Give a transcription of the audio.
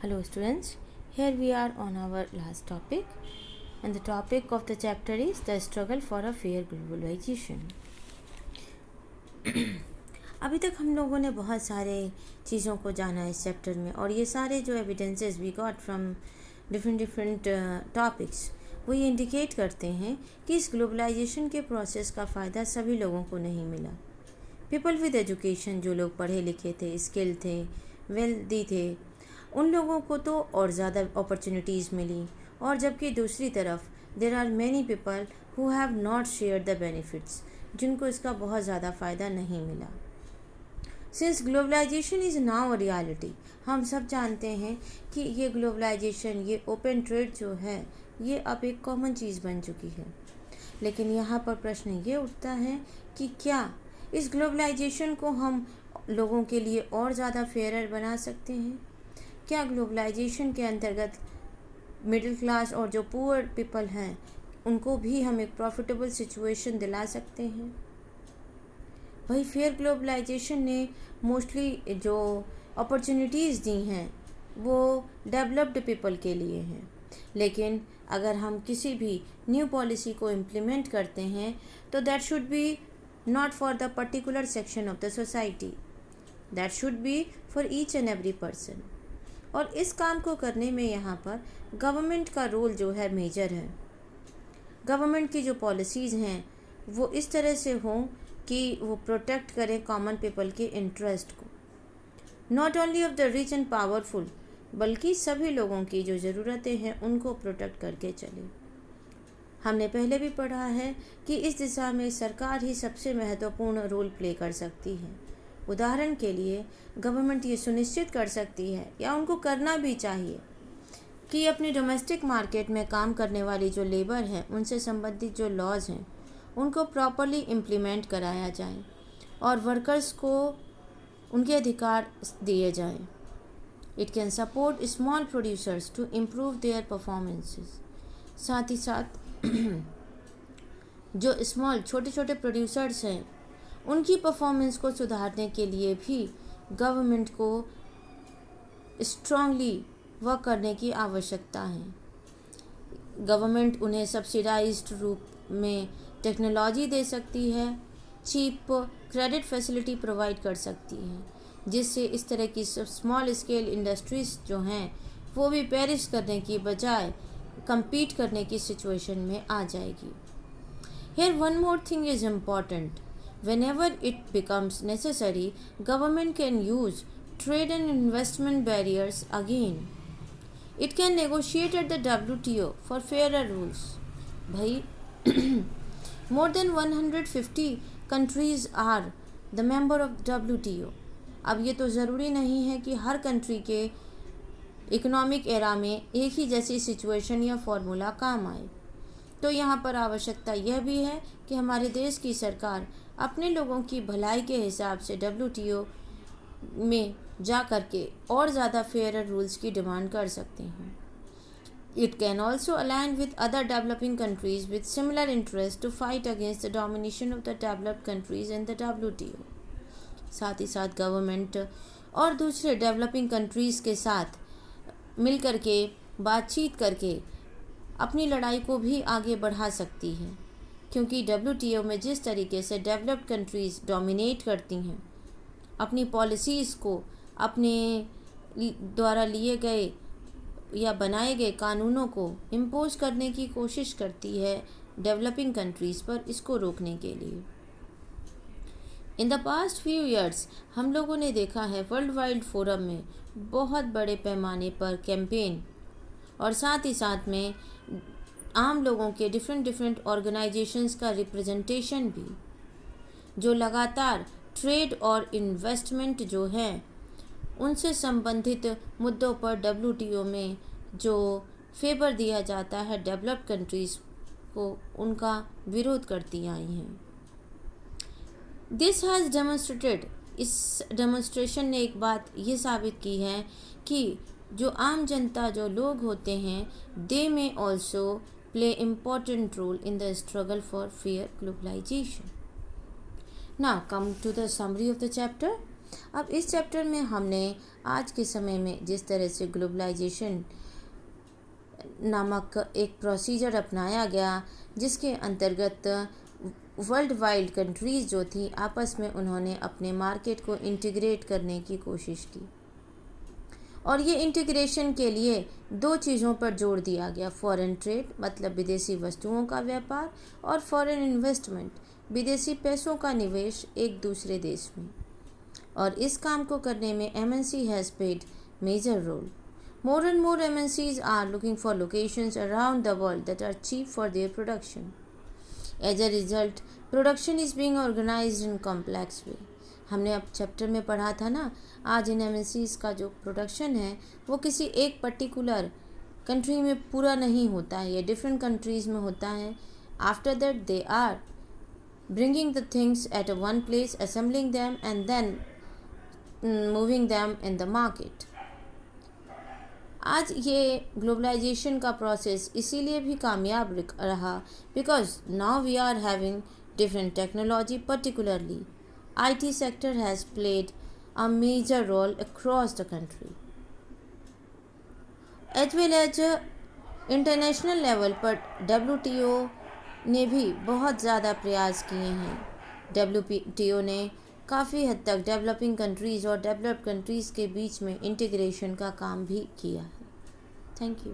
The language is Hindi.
Hello students, here we are on our last topic and the topic of the chapter is the struggle for a fair globalization. अभी तक हम लोगों ने बहुत सारे चीज़ों को जाना इस चैप्टर में और ये सारे जो evidences we got from different topics वो ये इंडिकेट करते हैं कि इस ग्लोबलाइजेशन के प्रोसेस का फ़ायदा सभी लोगों को नहीं मिला. पीपल विद एजुकेशन, जो लोग पढ़े लिखे थे, स्किल थे, वेल्दी थे, उन लोगों को तो और ज़्यादा अपॉर्चुनिटीज़ मिली, और जबकि दूसरी तरफ there are many people who have not share the benefits, जिनको इसका बहुत ज़्यादा फ़ायदा नहीं मिला. Since globalization is now a reality, हम सब जानते हैं कि ये ग्लोबलाइजेशन, ये ओपन ट्रेड जो है, ये अब एक कॉमन चीज़ बन चुकी है. लेकिन यहाँ पर प्रश्न ये उठता है कि क्या इस ग्लोबलाइजेशन को हम लोगों के लिए और ज़्यादा फेयर बना सकते हैं? क्या ग्लोबलाइजेशन के अंतर्गत मिडिल क्लास और जो पुअर पीपल हैं उनको भी हम एक प्रॉफिटेबल सिचुएशन दिला सकते हैं? वही फेयर ग्लोबलाइजेशन ने मोस्टली जो अपॉर्चुनिटीज़ दी हैं वो डेवलप्ड पीपल के लिए हैं. लेकिन अगर हम किसी भी न्यू पॉलिसी को इम्प्लीमेंट करते हैं तो that should be not for the particular section of the society, that should be for each and every person. और इस काम को करने में यहाँ पर गवर्नमेंट का रोल जो है मेजर है. गवर्नमेंट की जो पॉलिसीज़ हैं वो इस तरह से हों कि वो प्रोटेक्ट करें कॉमन पीपल के इंटरेस्ट को, not only of the rich and powerful, बल्कि सभी लोगों की जो ज़रूरतें हैं उनको प्रोटेक्ट करके चले. हमने पहले भी पढ़ा है कि इस दिशा में सरकार ही सबसे महत्वपूर्ण रोल प्ले कर सकती है. उदाहरण के लिए गवर्नमेंट ये सुनिश्चित कर सकती है, या उनको करना भी चाहिए, कि अपनी डोमेस्टिक मार्केट में काम करने वाली जो लेबर है उनसे संबंधित जो लॉज हैं उनको प्रॉपरली इम्प्लीमेंट कराया जाए और वर्कर्स को उनके अधिकार दिए जाएं. It can support small producers to improve their performances. साथ ही साथ जो स्मॉल छोटे छोटे प्रोड्यूसर्स हैं उनकी परफॉर्मेंस को सुधारने के लिए भी गवर्नमेंट को स्ट्रांगली वर्क करने की आवश्यकता है. गवर्नमेंट उन्हें सब्सिडाइज्ड रूप में टेक्नोलॉजी दे सकती है, चीप क्रेडिट फैसिलिटी प्रोवाइड कर सकती है, जिससे इस तरह की स्मॉल स्केल इंडस्ट्रीज़ जो हैं वो भी पेरिश करने की बजाय compete करने की सिचुएशन में आ जाएगी. Here one more thing is important. Whenever it becomes necessary, government can use trade and investment barriers again. It can negotiate at the WTO for fairer rules. भाई more than 150 countries are the member of WTO. अब ये तो ज़रूरी नहीं है कि हर कंट्री के इकोनॉमिक एरा में एक ही जैसी सिचुएशन या फॉर्मूला काम आए. तो यहाँ पर आवश्यकता यह भी है कि हमारे देश की सरकार अपने लोगों की भलाई के हिसाब से WTO में जा कर के और ज़्यादा फेयर रूल्स की डिमांड कर सकते हैं. It can also align with other developing countries with similar interest to fight against the domination of the developed countries in the WTO. साथ ही साथ गवर्नमेंट और दूसरे डेवलपिंग कंट्रीज़ के साथ मिल कर के बातचीत करके अपनी लड़ाई को भी आगे बढ़ा सकती है, क्योंकि WTO में जिस तरीके से डेवलप्ड कंट्रीज़ डोमिनेट करती हैं, अपनी पॉलिसीज़ को अपने द्वारा लिए गए या बनाए गए कानूनों को इम्पोज करने की कोशिश करती है डेवलपिंग कंट्रीज़ पर, इसको रोकने के लिए. In the past few years हम लोगों ने देखा है वर्ल्ड वाइड फोरम में बहुत बड़े पैमाने पर कैंपेन और साथ ही साथ में आम लोगों के डिफरेंट ऑर्गेनाइजेशंस का रिप्रेजेंटेशन भी, जो लगातार ट्रेड और इन्वेस्टमेंट जो है उनसे संबंधित मुद्दों पर WTO में जो फेवर दिया जाता है डेवलप्ड कंट्रीज़ को, उनका विरोध करती आई हैं. दिस हैज़ डेमोन्स्ट्रेटेड, इस डेमोन्स्ट्रेशन ने एक बात ये साबित की है कि जो आम जनता, जो लोग होते हैं, they may also play important role in the struggle for fair globalization. Now come to the summary of the chapter. अब इस चैप्टर में हमने आज के समय में जिस तरह से ग्लोबलाइजेशन नामक एक प्रोसीजर अपनाया गया, जिसके अंतर्गत वर्ल्ड वाइड कंट्रीज़ जो थी आपस में उन्होंने अपने मार्केट को इंटीग्रेट करने की कोशिश की, और ये इंटीग्रेशन के लिए दो चीज़ों पर जोर दिया गया, फॉरेन ट्रेड मतलब विदेशी वस्तुओं का व्यापार, और फॉरेन इन्वेस्टमेंट विदेशी पैसों का निवेश एक दूसरे देश में। और इस काम को करने में MNC has paid major role. More and more MNCs are looking for locations around the world that are cheap for their production. As a result, production is being organized in complex way. हमने अब चैप्टर में पढ़ा था ना, आज इन MNCs का जो प्रोडक्शन है वो किसी एक पर्टिकुलर कंट्री में पूरा नहीं होता है, ये डिफरेंट कंट्रीज़ में होता है. After that they are bringing the things at one place, assembling them and then moving them in the market. आज ये ग्लोबलाइजेशन का प्रोसेस इसीलिए भी कामयाब रहा because now we are having different technology. Particularly IT sector has played a major role across the country. As well as international level पर WTO ने भी बहुत ज़्यादा प्रयास किए हैं. WTO ने काफ़ी हद तक डेवलपिंग कंट्रीज़ और डेवलप्ड कंट्रीज़ के बीच में इंटीग्रेशन का काम भी किया है. Thank you.